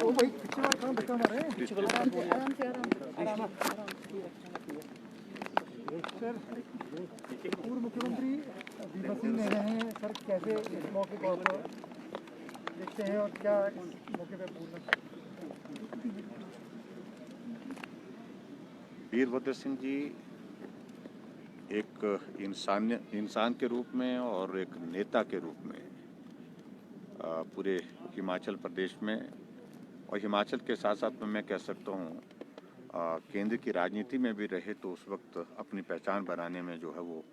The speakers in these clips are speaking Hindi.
पूर्व मुख्यमंत्री भीमा सिंह ने रहे हैं सर, कैसे इस मौके पर देखते हैं और क्या इस मौके पर बोलना? वीरभद्र सिंह जी एक इंसान के रूप में और एक नेता के रूप में पूरे हिमाचल प्रदेश में और हिमाचल के साथ साथ में मैं कह सकता हूँ केंद्र की राजनीति में भी रहे तो उस वक्त अपनी पहचान बनाने में जो है वो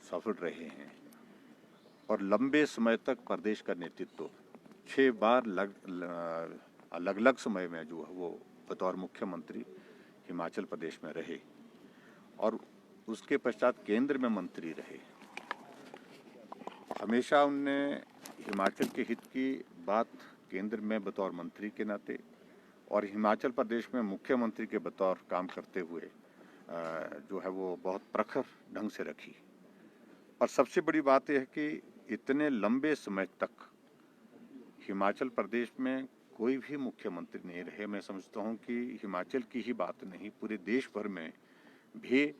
सफल रहे हैं और लंबे समय तक प्रदेश का नेतृत्व 6 बार अलग अलग समय में जो है वो बतौर मुख्यमंत्री हिमाचल प्रदेश में रहे और उसके पश्चात केंद्र में मंत्री रहे। हमेशा उनने हिमाचल के हित की बात केंद्र में बतौर मंत्री के नाते और हिमाचल प्रदेश में मुख्यमंत्री के बतौर काम करते हुए जो है वो बहुत प्रखर ढंग से रखी। और सबसे बड़ी बात यह है कि इतने लंबे समय तक हिमाचल प्रदेश में कोई भी मुख्यमंत्री नहीं रहे। मैं समझता हूं कि हिमाचल की ही बात नहीं, पूरे देश भर में भी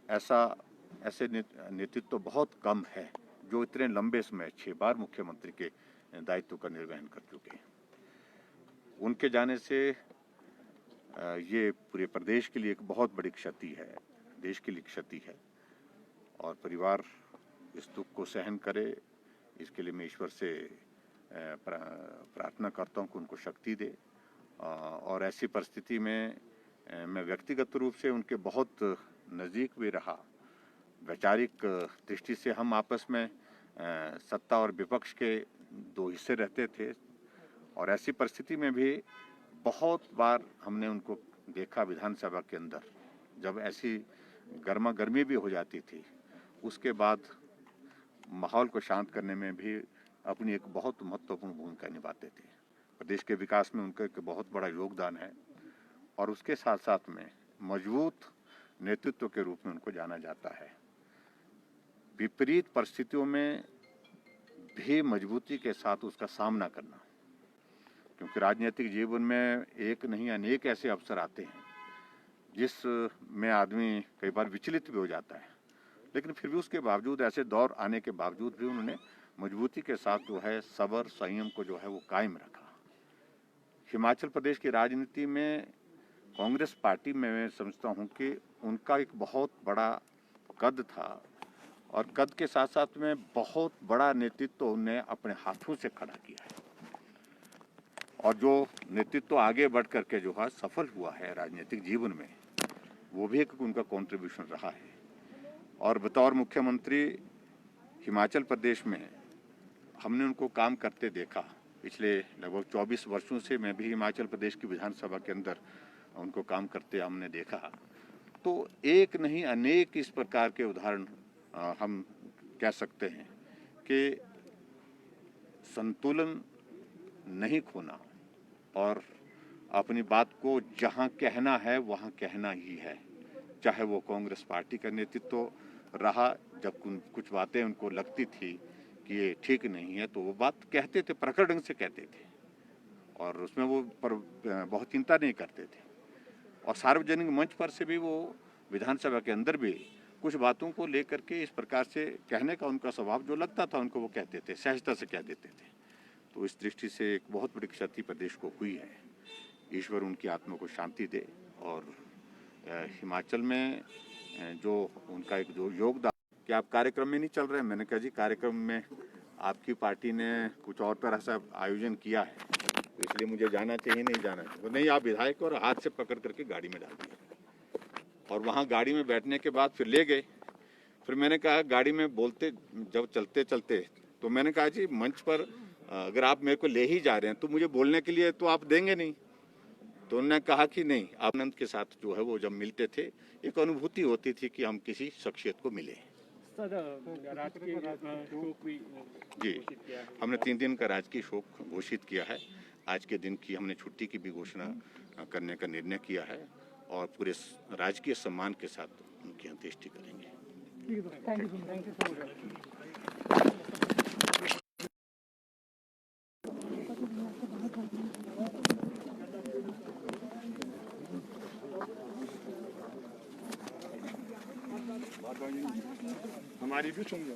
ऐसे नेतृत्व बहुत कम है जो इतने लंबे समय 6 बार मुख्यमंत्री के दायित्व का निर्वहन कर चुके हैं। उनके जाने से ये पूरे प्रदेश के लिए एक बहुत बड़ी क्षति है, देश के लिए क्षति है और परिवार इस दुख को सहन करे, इसके लिए मैं ईश्वर से प्रार्थना करता हूं कि उनको शक्ति दे। और ऐसी परिस्थिति में मैं व्यक्तिगत रूप से उनके बहुत नज़दीक भी रहा। वैचारिक दृष्टि से हम आपस में सत्ता और विपक्ष के 2 हिस्से रहते थे और ऐसी परिस्थिति में भी बहुत बार हमने उनको देखा विधानसभा के अंदर, जब ऐसी गर्मा गर्मी भी हो जाती थी, उसके बाद माहौल को शांत करने में भी अपनी एक बहुत महत्वपूर्ण भूमिका निभाते थे। प्रदेश के विकास में उनका एक बहुत बड़ा योगदान है और उसके साथ साथ में मजबूत नेतृत्व के रूप में उनको जाना जाता है। विपरीत परिस्थितियों में भी मजबूती के साथ उसका सामना करना, क्योंकि राजनीतिक जीवन में एक नहीं अनेक ऐसे अवसर आते हैं जिसमें आदमी कई बार विचलित भी हो जाता है, लेकिन फिर भी उसके बावजूद ऐसे दौर आने के बावजूद भी उन्होंने मजबूती के साथ जो है सब्र संयम को जो है वो कायम रखा। हिमाचल प्रदेश की राजनीति में कांग्रेस पार्टी में मैं समझता हूं कि उनका एक बहुत बड़ा कद था और कद के साथ साथ में बहुत बड़ा नेतृत्व उन्हें अपने हाथों से खड़ा किया है और जो नेतृत्व आगे बढ़ करके जो है सफल हुआ है राजनीतिक जीवन में, वो भी एक उनका कंट्रीब्यूशन रहा है। और बतौर मुख्यमंत्री हिमाचल प्रदेश में हमने उनको काम करते देखा। पिछले लगभग 24 वर्षों से मैं भी हिमाचल प्रदेश की विधानसभा के अंदर उनको काम करते हमने देखा। तो एक नहीं अनेक इस प्रकार के उदाहरण हम कह सकते हैं कि संतुलन नहीं खोना और अपनी बात को जहां कहना है वहां कहना ही है। चाहे वो कांग्रेस पार्टी का नेतृत्व रहा, जब कुछ बातें उनको लगती थी कि ये ठीक नहीं है तो वो बात कहते थे, प्रखर ढंग से कहते थे और उसमें वो बहुत चिंता नहीं करते थे। और सार्वजनिक मंच पर से भी वो विधानसभा के अंदर भी कुछ बातों को लेकर के इस प्रकार से कहने का उनका स्वभाव जो लगता था उनको वो कहते थे, सहजता से कह देते थे। तो इस दृष्टि से एक बहुत बड़ी क्षति प्रदेश को हुई है। ईश्वर उनकी आत्मा को शांति दे और हिमाचल में जो उनका एक जो योगदान कि आप कार्यक्रम में नहीं चल रहे हैं। मैंने कहा जी कार्यक्रम में आपकी पार्टी ने कुछ और तरह से आयोजन किया है तो इसलिए मुझे जाना चाहिए, नहीं जाना चाहिए। नहीं, आप विधायक और हाथ से पकड़ करके गाड़ी में डाल दिया और वहाँ गाड़ी में बैठने के बाद फिर ले गए। फिर मैंने कहा गाड़ी में बोलते जब चलते चलते तो मैंने कहा जी मंच पर अगर आप मेरे को ले ही जा रहे हैं तो मुझे बोलने के लिए तो आप देंगे नहीं। तो उन्होंने कहा कि नहीं, आनंद के साथ जो है वो जब मिलते थे एक अनुभूति होती थी कि हम किसी शख्सियत को मिले। जी, हमने 3 दिन का राजकीय शोक घोषित किया है। आज के दिन की हमने छुट्टी की भी घोषणा करने का निर्णय किया है और पूरे राजकीय सम्मान के साथ उनकी अंत्येष्टि करेंगे। Thank you. 되게 중요해.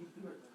इंक्रीमेंट